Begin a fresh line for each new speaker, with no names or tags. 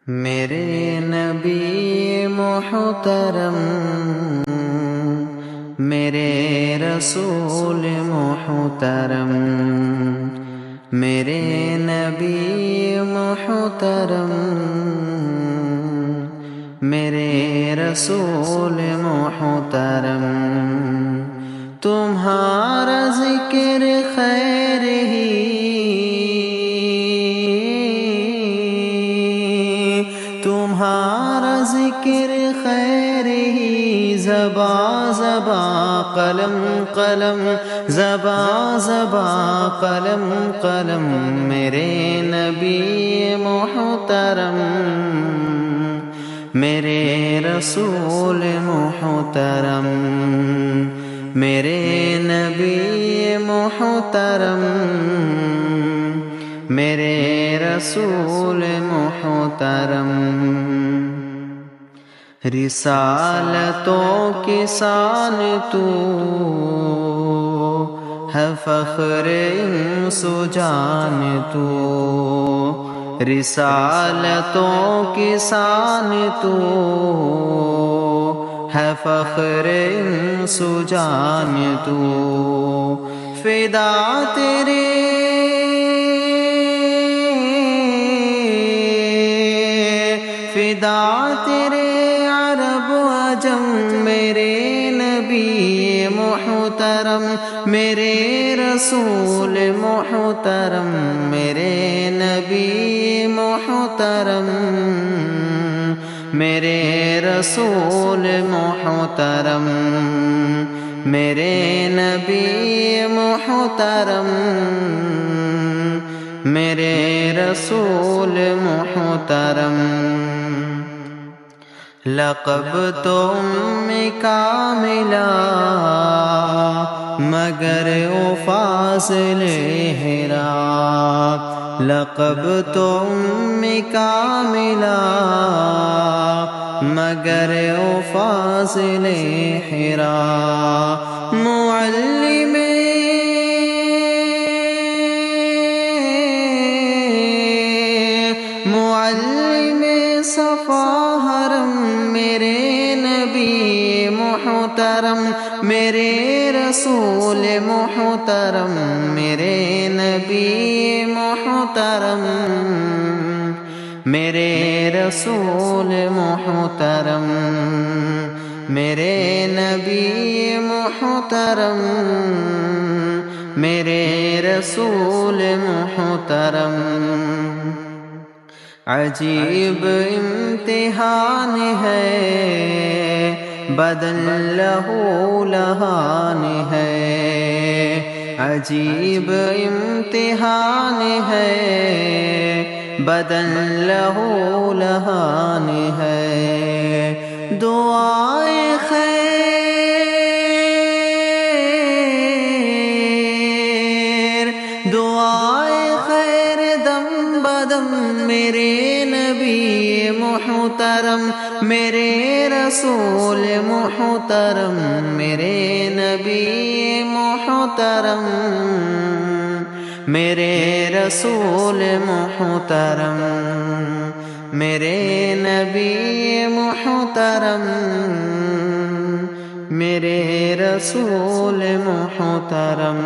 میرے نبی محترم، میرے رسول محترم، میرے نبی محترم، میرے رسول محترم، تمہارا ذکر خیر ہی، تمہارا ذکر خیر ہی، زباں زباں قلم قلم، زباں زباں قلم قلم، میرے نبی محترم، میرے رسول محترم، میرے نبی محترم، میرے رسول محترم، رسالتوں کی شان تو ہے، فخر انس و جان تو، رسالتوں کی شان تو ہے، فخر انس و جان تو، فدا تیرے فدا تیرے عرب و عجم، میرے نبی محترم، میرے رسول محترم، میرے نبی محترم، میرے رسول محترم، میرے نبی محترم، میرے رسول محترم، لقب تو کا ملا مگر او فاضل ہرا، لقب تو کا ملا مگر او فاضل ہرا، معلم صفا حرم، میرے نبی محترم، میرے رسول محترم، میرے نبی محترم، میرے رسول محترم، میرے نبی محترم، میرے رسول محترم، عجیب امتحان ہے، بدن لہو لہان ہے، عجیب امتحان ہے، بدن لہو لہان ہے، دعائے خیر دعائے خیر دم بدم، میرے نبی محترم، میرے رسول محترم، میرے نبی محترم، میرے رسول محترم، میرے نبی محترم، میرے رسول محترم۔